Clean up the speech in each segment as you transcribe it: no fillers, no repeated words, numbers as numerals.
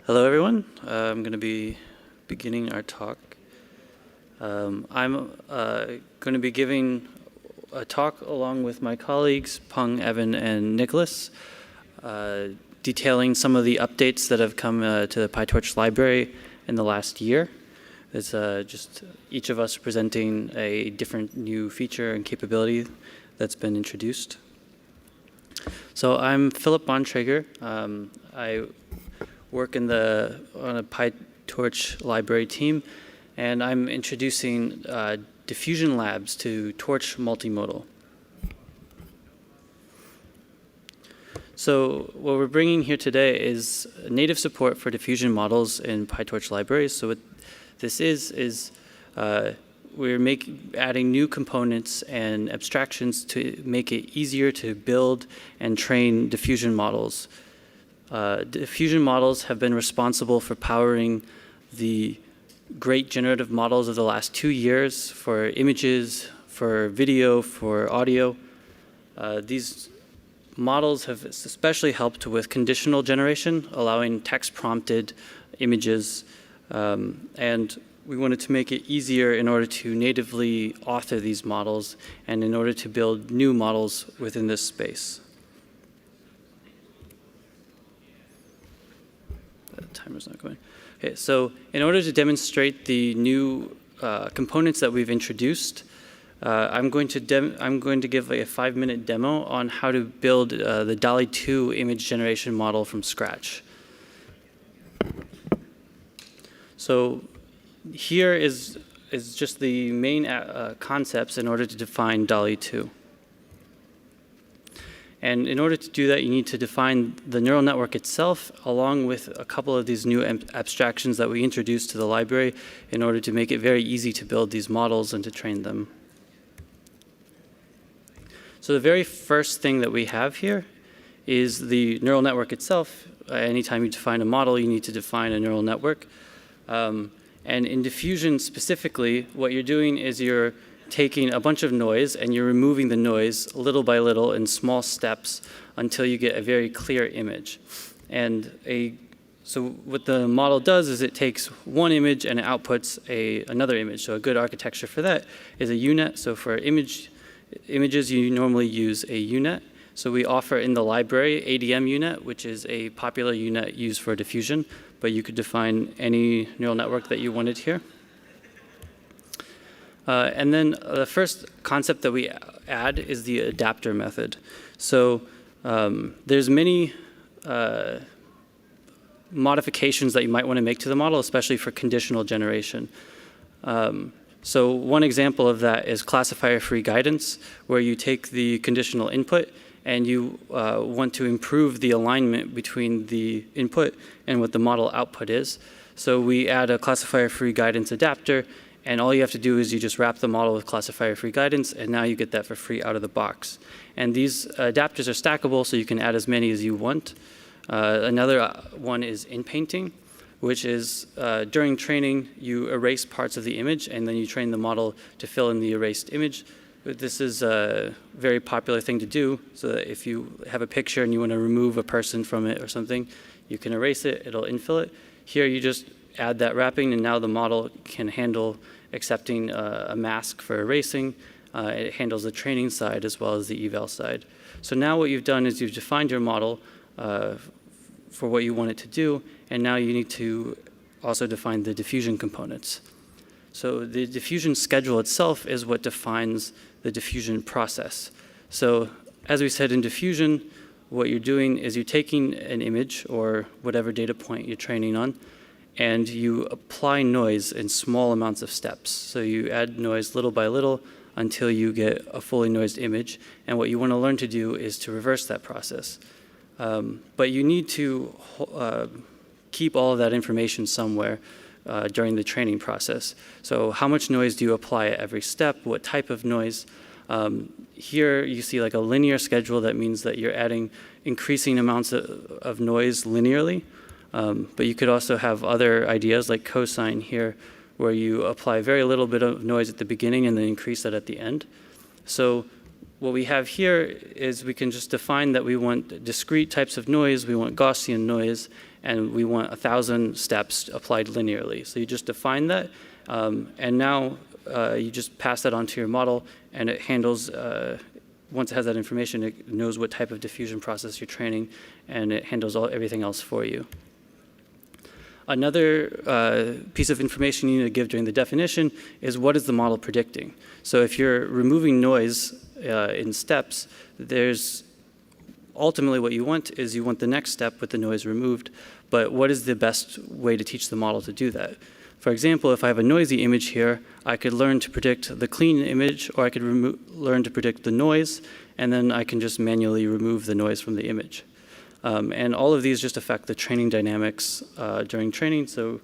Hello, everyone. I'm going to be beginning our talk. I'm going to be giving a talk along with my colleagues, Peng, Evan, and Nicolas, detailing some of the updates that have come to the PyTorch library in the last year. It's just each of us presenting a different new feature and capability that's been introduced. So I'm Philip Bontrager. I work on a PyTorch library team, and I'm introducing Diffusion labs to TorchMultimodal. So what we're bringing here today is native support for diffusion models in PyTorch libraries. So what this is we're adding new components and abstractions to make it easier to build and train diffusion models. Diffusion models have been responsible for powering the great generative models of the last 2 years for images, for video, for audio. These models have especially helped with conditional generation, allowing text-prompted images, and we wanted to make it easier in order to natively author these models and in order to build new models within this space. The timer's not going. Okay, so in order to demonstrate the new components that we've introduced, I'm going to give a 5-minute demo on how to build the DALL-E 2 image generation model from scratch. So here is just the main concepts in order to define DALL-E 2. And in order to do that, you need to define the neural network itself, along with a couple of these new abstractions that we introduced to the library in order to make it very easy to build these models and to train them. So the very first thing that we have here is the neural network itself. Anytime you define a model, you need to define a neural network. And in diffusion specifically, what you're doing is you're taking a bunch of noise and you're removing the noise little by little in small steps until you get a very clear image. And so what the model does is it takes one image and it outputs another image. So a good architecture for that is a UNet. So for images, you normally use a UNet. So we offer in the library ADM UNet, which is a popular UNet used for diffusion, but you could define any neural network that you wanted here. And then the first concept that we add is the adapter method. So there's many modifications that you might want to make to the model, especially for conditional generation. So one example of that is classifier-free guidance, where you take the conditional input and you want to improve the alignment between the input and what the model output is. So we add a classifier-free guidance adapter, and all you have to do is you just wrap the model with classifier-free guidance, and now you get that for free out of the box. And these adapters are stackable, so you can add as many as you want. Another one is in-painting, which is during training, you erase parts of the image, and then you train the model to fill in the erased image. But this is a very popular thing to do, so that if you have a picture and you want to remove a person from it or something, you can erase it, it'll infill it. Here you just add that wrapping, and now the model can handle accepting a mask for erasing. It handles the training side as well as the eval side. So now what you've done is you've defined your model for what you want it to do, and now you need to also define the diffusion components. So the diffusion schedule itself is what defines the diffusion process. So as we said in diffusion, what you're doing is you're taking an image or whatever data point you're training on, and you apply noise in small amounts of steps. So you add noise little by little until you get a fully noised image. And what you want to learn to do is to reverse that process. But you need to keep all of that information somewhere during the training process. So how much noise do you apply at every step? What type of noise? Here you see like a linear schedule. That means that you're adding increasing amounts of noise linearly. But you could also have other ideas like cosine here, where you apply very little bit of noise at the beginning and then increase that at the end. So what we have here is we can just define that we want discrete types of noise, we want Gaussian noise, and we want 1,000 steps applied linearly. So you just define that, and now you just pass that onto your model, and it handles, once it has that information, it knows what type of diffusion process you're training, and it handles everything else for you. Another piece of information you need to give during the definition is what is the model predicting. So if you're removing noise in steps, there's ultimately what you want is you want the next step with the noise removed, but what is the best way to teach the model to do that? For example, if I have a noisy image here, I could learn to predict the clean image, or I could learn to predict the noise, and then I can just manually remove the noise from the image. And all of these just affect the training dynamics during training. So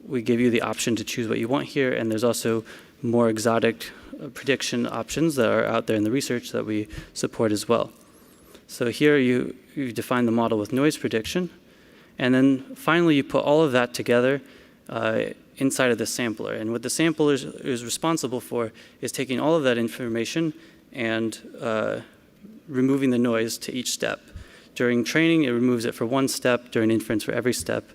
we give you the option to choose what you want here. And there's also more exotic prediction options that are out there in the research that we support as well. So here you define the model with noise prediction. And then finally, you put all of that together inside of the sampler. And what the sampler is responsible for is taking all of that information and removing the noise to each step. During training, it removes it for one step. During inference, for every step.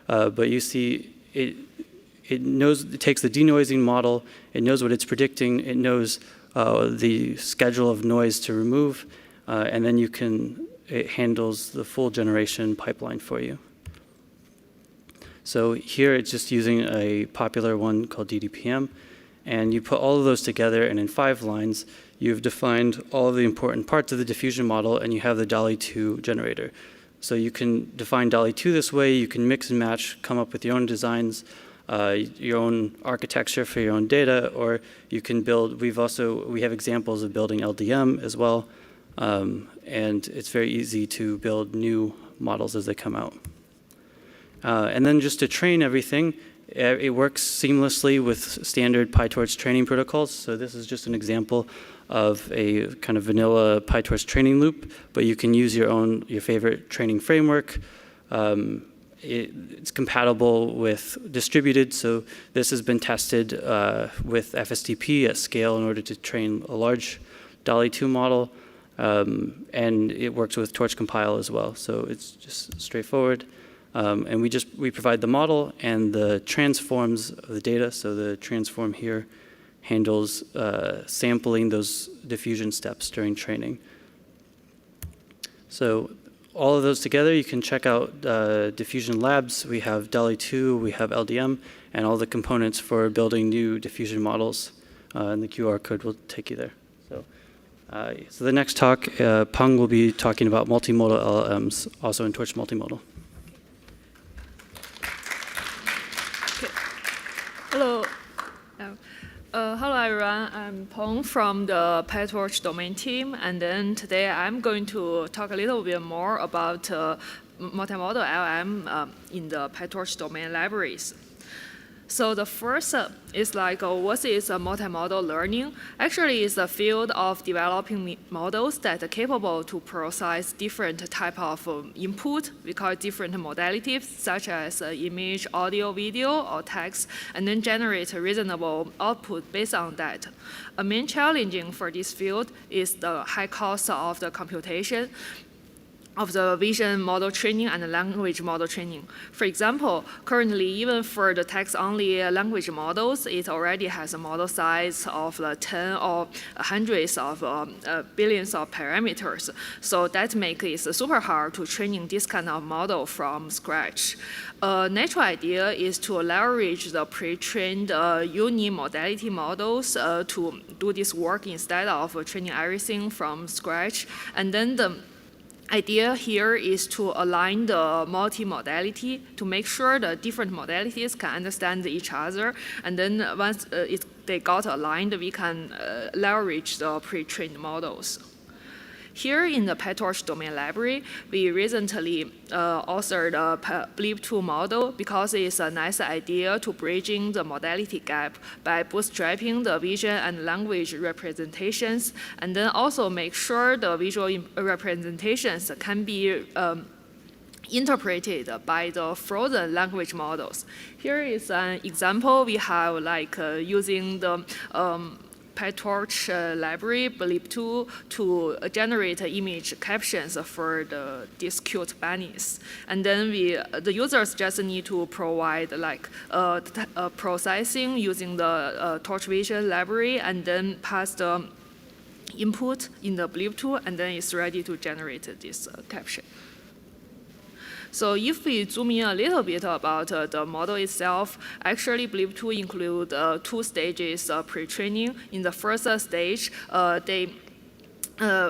But you see, it knows, it takes the denoising model. It knows what it's predicting. It knows the schedule of noise to remove, and then it handles the full generation pipeline for you. So here, it's just using a popular one called DDPM, and you put all of those together, and in 5 lines, you've defined all of the important parts of the diffusion model, and you have the DALL-E 2 generator. So you can define DALL-E 2 this way. You can mix and match, come up with your own designs, your own architecture for your own data, or you can build. We have examples of building LDM as well, and it's very easy to build new models as they come out. And then just to train everything, it works seamlessly with standard PyTorch training protocols. So this is just an example of a kind of vanilla PyTorch training loop, but you can use your favorite training framework. It's compatible with distributed, so this has been tested with FSTP at scale in order to train a large DALL-E 2 model, and it works with TorchCompile as well. So it's just straightforward. And we provide the model and the transforms of the data. So the transform here handles sampling those diffusion steps during training. So all of those together, you can check out Diffusion Labs. We have DALL-E 2, we have LDM, and all the components for building new diffusion models. And the QR code will take you there. So the next talk, Peng will be talking about multimodal LLMs, also in TorchMultimodal. Hello. Hello, everyone. I'm Peng from the PyTorch domain team. And then today I'm going to talk a little bit more about multimodal LLM in the PyTorch domain libraries. So the first is like, what is multimodal learning? Actually, it's a field of developing models that are capable to process different type of input. We call it different modalities, such as image, audio, video, or text, and then generate a reasonable output based on that. A main challenge for this field is the high cost of the computation of the vision model training and the language model training. For example, currently, even for the text-only language models, it already has a model size of 10 or hundreds of billions of parameters. So that makes it super hard to training this kind of model from scratch. A natural idea is to leverage the pre-trained uni-modality models to do this work instead of training everything from scratch. And then the idea here is to align the multimodality to make sure the different modalities can understand each other. And then once they got aligned, we can leverage the pre-trained models. Here in the PyTorch domain library, we recently authored a BLIP2 model because it's a nice idea to bridging the modality gap by bootstrapping the vision and language representations, and then also make sure the visual representations can be interpreted by the frozen language models. Here is an example. We have like using the PyTorch library, blip2, to generate image captions for these cute bunnies. And then the users just need to provide like processing using the TorchVision library, and then pass the input in the blip2, and then it's ready to generate this caption. So if we zoom in a little bit about the model itself, actually blip2 include 2 stages pre-training. In the first stage,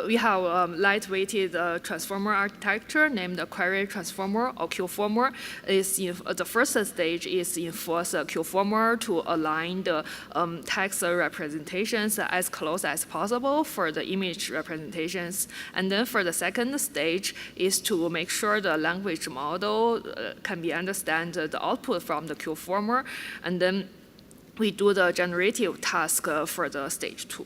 we have light-weighted transformer architecture named query transformer or Q-former. The first stage is enforce Q-former to align the text representations as close as possible for the image representations. And then for the second stage is to make sure the language model can be understand the output from the Q-former. And then we do the generative task for the stage 2.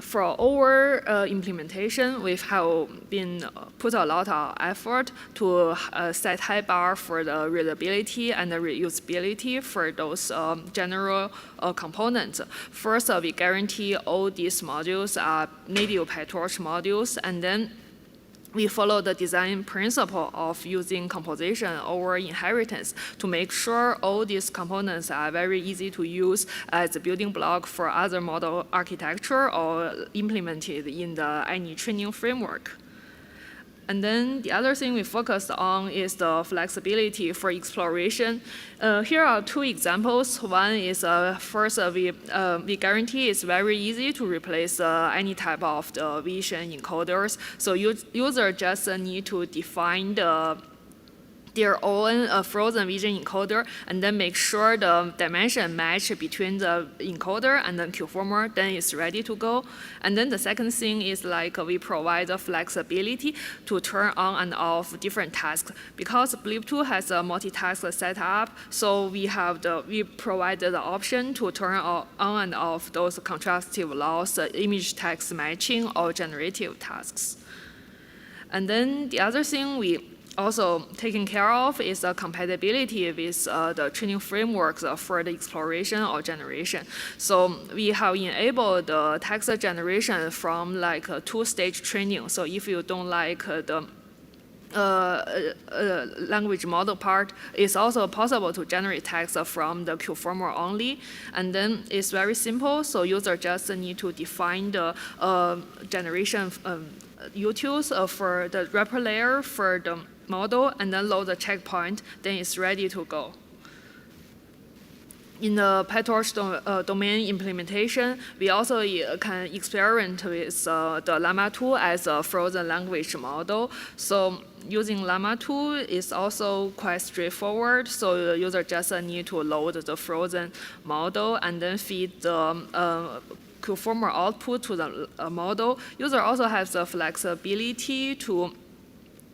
For our implementation, we have been put a lot of effort to set high bar for the readability and the reusability for those general components. First, we guarantee all these modules are native PyTorch modules, and then we follow the design principle of using composition over inheritance to make sure all these components are very easy to use as a building block for other model architecture or implemented in any training framework. And then the other thing we focused on is the flexibility for exploration. Here are 2 examples. One is first, we guarantee it's very easy to replace any type of the vision encoders. So user just need to define their own frozen vision encoder, and then make sure the dimension match between the encoder and the Q-former, then it's ready to go. And then the second thing is like we provide the flexibility to turn on and off different tasks. Because blip2 has a multitask setup, so we provide the option to turn on and off those contrastive loss, image text matching, or generative tasks. And then the other thing we also taking care of is the compatibility with the training frameworks for the exploration or generation. So we have enabled the text generation from like a 2-stage training. So if you don't like the language model part, it's also possible to generate text from the Q-former only. And then it's very simple, so user just need to define the generation utils for the wrapper layer for the model, and then load the checkpoint, then it's ready to go. In the PyTorch domain implementation, we also can experiment with the Llama 2 as a frozen language model. So using Llama 2 is also quite straightforward. So the user just need to load the frozen model and then feed the Q-former output to the model. User also has the flexibility to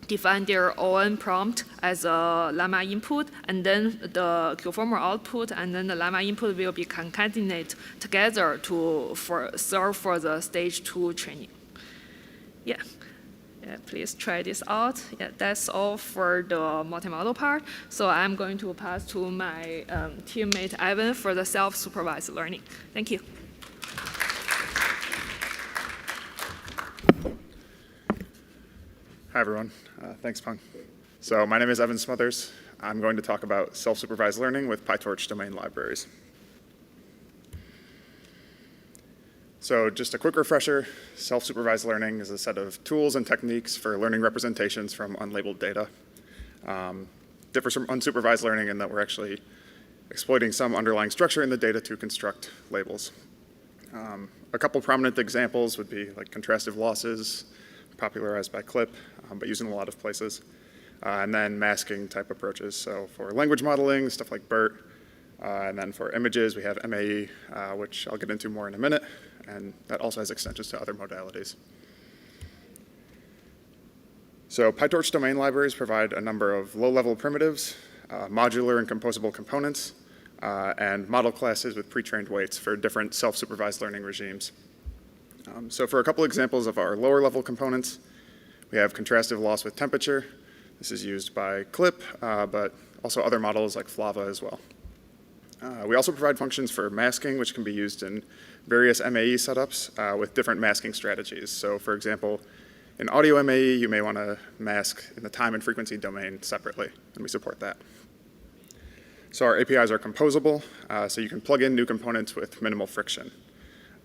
define their own prompt as a Llama input, and then the Q-former output, and then the Llama input will be concatenated together to serve for the stage 2 training. Yeah, please try this out. Yeah, that's all for the multimodal part. So I'm going to pass to my teammate Evan for the self-supervised learning. Thank you. Hi, everyone. Thanks, Peng. So my name is Evan Smothers. I'm going to talk about self-supervised learning with PyTorch domain libraries. So just a quick refresher, self-supervised learning is a set of tools and techniques for learning representations from unlabeled data. Differs from unsupervised learning in that we're actually exploiting some underlying structure in the data to construct labels. A couple prominent examples would be like contrastive losses, popularized by Clip, but used in a lot of places. And then masking type approaches. So for language modeling, stuff like BERT. And then for images, we have MAE, which I'll get into more in a minute. And that also has extensions to other modalities. So PyTorch domain libraries provide a number of low-level primitives, modular and composable components, and model classes with pre-trained weights for different self-supervised learning regimes. So for a couple examples of our lower-level components, we have contrastive loss with temperature. This is used by Clip, but also other models like Flava as well. We also provide functions for masking, which can be used in various MAE setups with different masking strategies. So for example, in audio MAE, you may want to mask in the time and frequency domain separately, and we support that. So our APIs are composable, so you can plug in new components with minimal friction.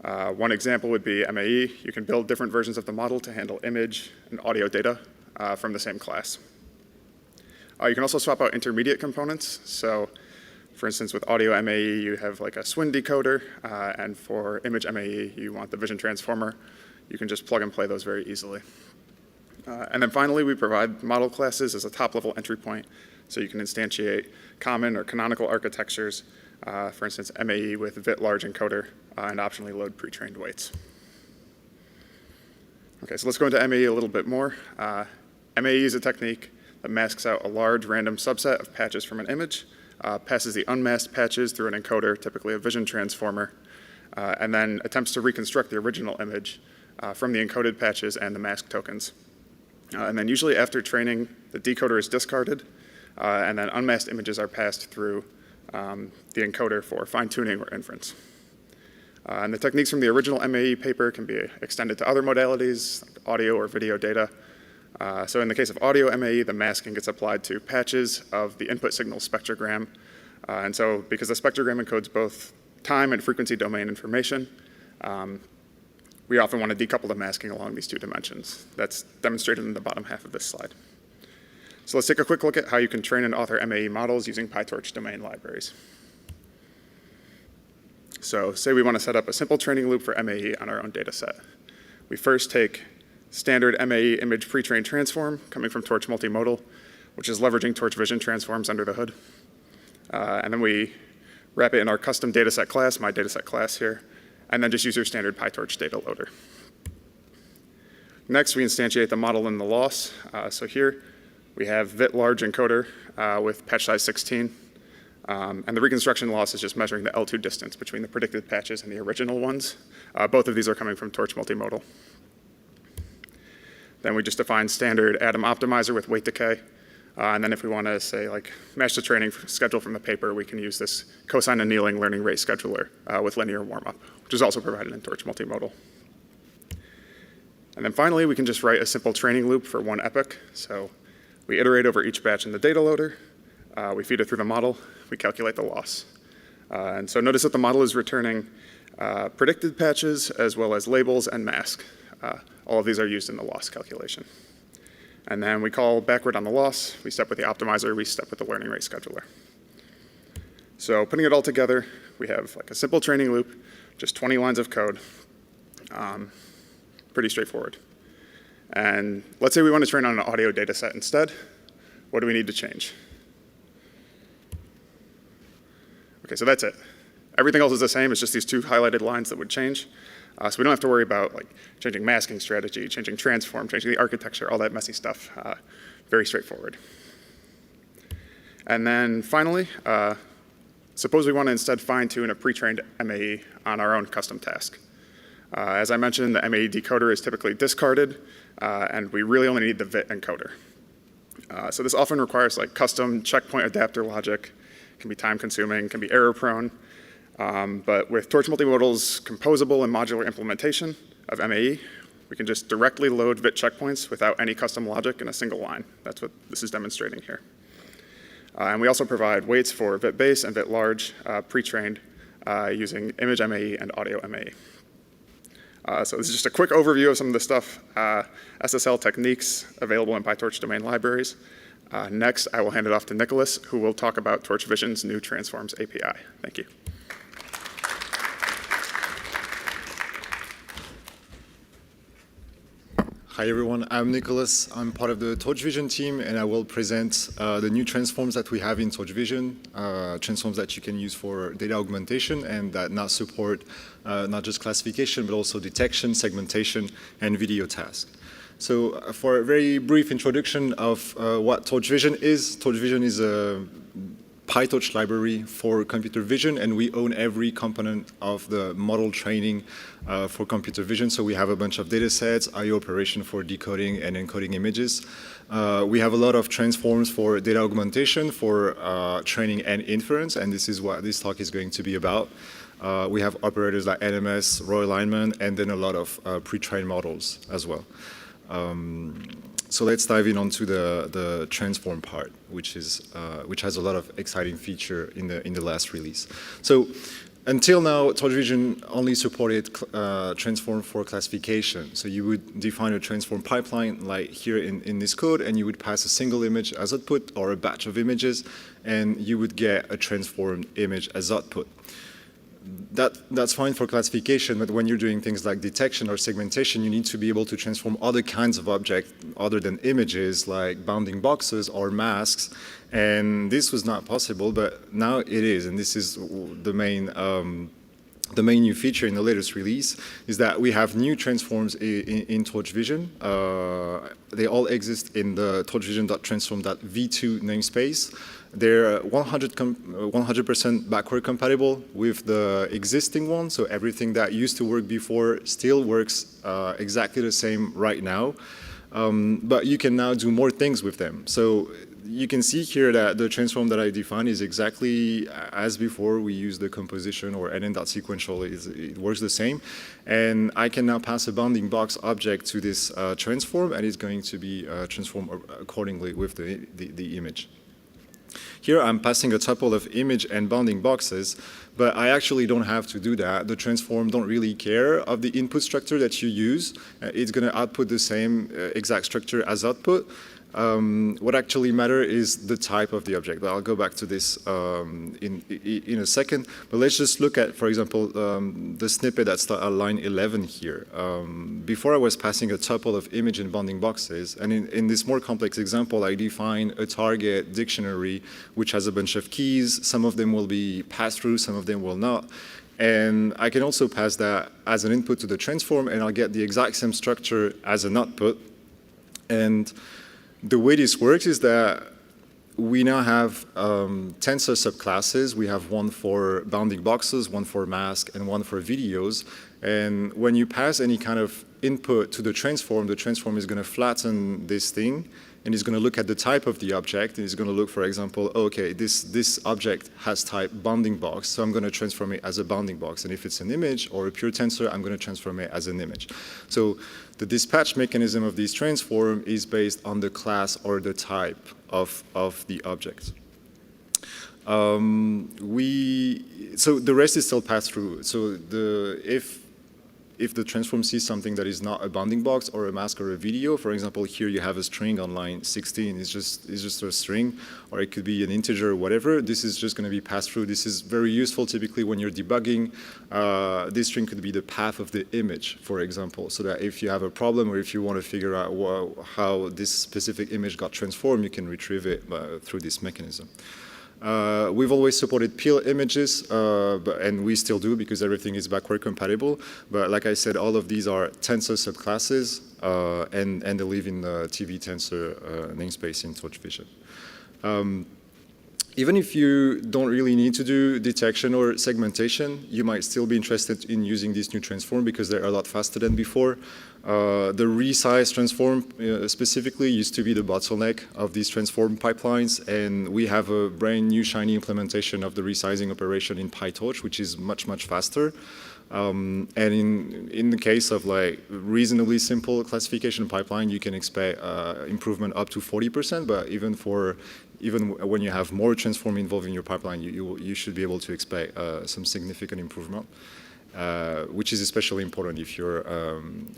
One example would be MAE. You can build different versions of the model to handle image and audio data from the same class. You can also swap out intermediate components. So for instance, with audio MAE, you have like a SWIN decoder, and for image MAE, you want the vision transformer. You can just plug and play those very easily. And then finally, we provide model classes as a top-level entry point, so you can instantiate common or canonical architectures, for instance, MAE with VIT large encoder, and optionally load pre-trained weights. Okay, so let's go into MAE a little bit more. MAE is a technique that masks out a large random subset of patches from an image, passes the unmasked patches through an encoder, typically a vision transformer, and then attempts to reconstruct the original image from the encoded patches and the masked tokens. And then usually after training, the decoder is discarded, and then unmasked images are passed through the encoder for fine-tuning or inference. And the techniques from the original MAE paper can be extended to other modalities, like audio or video data. So in the case of audio MAE, the masking gets applied to patches of the input signal spectrogram. And so because the spectrogram encodes both time and frequency domain information, we often want to decouple the masking along these two dimensions. That's demonstrated in the bottom half of this slide. So let's take a quick look at how you can train and author MAE models using PyTorch domain libraries. So say we want to set up a simple training loop for MAE on our own data set. We first take standard MAE image pre-trained transform coming from TorchMultimodal, which is leveraging TorchVision transforms under the hood. And then we wrap it in our custom dataset class, my dataset class here, and then just use your standard PyTorch data loader. Next, we instantiate the model in the loss. So here, we have VIT large encoder with patch size 16. And the reconstruction loss is just measuring the L2 distance between the predicted patches and the original ones. Both of these are coming from TorchMultimodal. Then we just define standard atom optimizer with weight decay. And then if we want to say like match the training schedule from the paper, we can use this cosine annealing learning rate scheduler with linear warm-up, which is also provided in TorchMultimodal. And then finally, we can just write a simple training loop for one epoch. So we iterate over each batch in the data loader. We feed it through the model. We calculate the loss. And so notice that the model is returning predicted patches as well as labels and mask. All of these are used in the loss calculation. And then we call backward on the loss. We step with the optimizer. We step with the learning rate scheduler. So putting it all together, we have like a simple training loop, just 20 lines of code. Pretty straightforward. And let's say we want to train on an audio data set instead. What do we need to change? Okay, so that's it. Everything else is the same. It's just these two highlighted lines that would change. So we don't have to worry about like changing masking strategy, changing transform, changing the architecture, all that messy stuff. Very straightforward. And then finally, suppose we want to instead fine-tune a pre-trained MAE on our own custom task. As I mentioned, the MAE decoder is typically discarded, and we really only need the VIT encoder. So this often requires like custom checkpoint adapter logic. Can be time-consuming, can be error-prone. But with TorchMultimodal's composable and modular implementation of MAE, we can just directly load VIT checkpoints without any custom logic in a single line. That's what this is demonstrating here. And we also provide weights for VIT base and VIT large pre-trained using image MAE and audio MAE. So this is just a quick overview of some of the stuff, SSL techniques available in PyTorch domain libraries. Next, I will hand it off to Nicolas, who will talk about TorchVision's new Transforms API. Thank you. Hi everyone, I'm Nicolas. I'm part of the TorchVision team, and I will present the new transforms that we have in TorchVision, transforms that you can use for data augmentation and that now support not just classification, but also detection, segmentation, and video tasks. So for a very brief introduction of what TorchVision is a PyTorch library for computer vision, and we own every component of the model training for computer vision. So we have a bunch of data sets, I/O operation for decoding and encoding images. We have a lot of transforms for data augmentation, for training and inference, and this is what this talk is going to be about. We have operators like NMS, raw alignment, and then a lot of pre-trained models as well. So let's dive in onto the transform part, which has a lot of exciting feature in the last release. So until now, TorchVision only supported transform for classification. So you would define a transform pipeline like here in this code, and you would pass a single image as output or a batch of images, and you would get a transformed image as output. That's fine for classification, but when you're doing things like detection or segmentation, you need to be able to transform other kinds of objects other than images, like bounding boxes or masks. And this was not possible, but now it is. And this is the main new feature in the latest release, is that we have new transforms in TorchVision. They all exist in the TorchVision.transform.v2 namespace. They're 100% backward compatible with the existing one, so everything that used to work before still works exactly the same right now. But you can now do more things with them. So you can see here that the transform that I defined is exactly as before. We use the composition or nn.sequential. It works the same. And I can now pass a bounding box object to this transform, and it's going to be transformed accordingly with the image. Here I'm passing a tuple of image and bounding boxes, but I actually don't have to do that. The transform don't really care of the input structure that you use. It's going to output the same exact structure as output. What actually matters is the type of the object. But I'll go back to this in a second. But let's just look at, for example, the snippet that's at line 11 here. Before I was passing a tuple of image and bounding boxes, and in this more complex example, I define a target dictionary which has a bunch of keys. Some of them will be passed through, some of them will not. And I can also pass that as an input to the transform, and I'll get the exact same structure as an output. And the way this works is that we now have tensor subclasses. We have one for bounding boxes, one for mask, and one for videos. And when you pass any kind of input to the transform is going to flatten this thing, and it's going to look at the type of the object, and it's going to look, for example, okay, this object has type bounding box, so I'm going to transform it as a bounding box. And if it's an image or a pure tensor, I'm going to transform it as an image. So the dispatch mechanism of this transform is based on the class or the type of the object. So the rest is still passed through. So if the transform sees something that is not a bounding box or a mask or a video, for example, here you have a string on line 16, it's just a string, or it could be an integer or whatever, this is just going to be passed through. This is very useful typically when you're debugging. This string could be the path of the image, for example, so that if you have a problem or if you want to figure out how this specific image got transformed, you can retrieve it through this mechanism. We've always supported peel images, and we still do because everything is backward compatible. But like I said, all of these are tensor subclasses, and they live in the TV tensor namespace in TorchVision. Even if you don't really need to do detection or segmentation, you might still be interested in using this new transform because they're a lot faster than before. The resize transform specifically used to be the bottleneck of these transform pipelines, and we have a brand new shiny implementation of the resizing operation in PyTorch, which is much, much faster. And in the case of like reasonably simple classification pipeline, you can expect improvement up to 40%, but even when you have more transform involved in your pipeline, you should be able to expect some significant improvement. Which is especially important if you're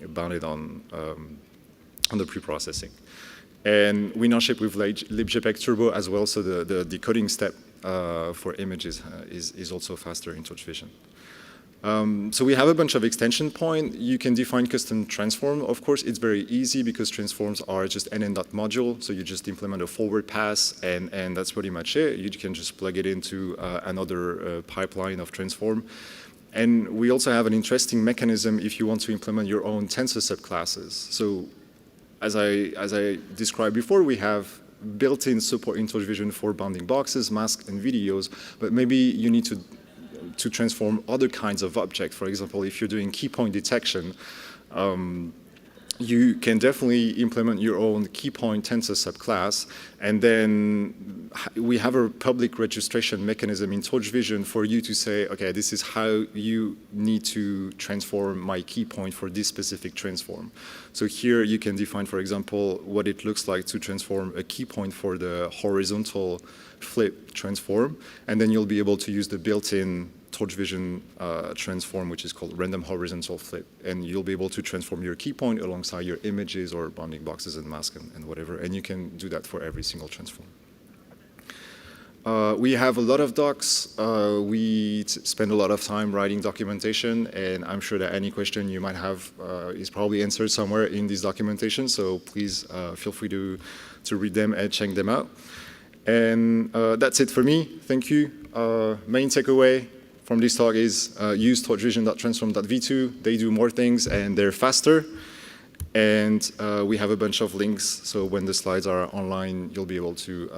bounded on the pre-processing. And we now ship with libjpeg turbo as well, so the decoding step for images is also faster in TorchVision. So we have a bunch of extension points. You can define custom transform. Of course, it's very easy because transforms are just nn.module, so you just implement a forward pass, and that's pretty much it. You can just plug it into another pipeline of transform. And we also have an interesting mechanism if you want to implement your own tensor subclasses. So as I described before, we have built-in support in TorchVision for bounding boxes, masks, and videos, but maybe you need to transform other kinds of objects. For example, if you're doing key point detection, you can definitely implement your own key point tensor subclass, and then we have a public registration mechanism in TorchVision for you to say, okay, this is how you need to transform my key point for this specific transform. So here you can define, for example, what it looks like to transform a key point for the horizontal flip transform, and then you'll be able to use the built-in TorchVision transform, which is called random horizontal flip. And you'll be able to transform your key point alongside your images or bounding boxes and masks and whatever. And you can do that for every single transform. We have a lot of docs. We spend a lot of time writing documentation. And I'm sure that any question you might have is probably answered somewhere in this documentation. So please feel free to read them and check them out. And that's it for me. Thank you. Main takeaway from this talk is use TorchVision.transform.v2. They do more things and they're faster. And we have a bunch of links, so when the slides are online, you'll be able to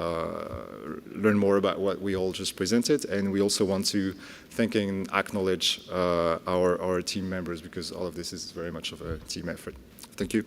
learn more about what we all just presented. And we also want to thank and acknowledge our team members, because all of this is very much of a team effort. Thank you.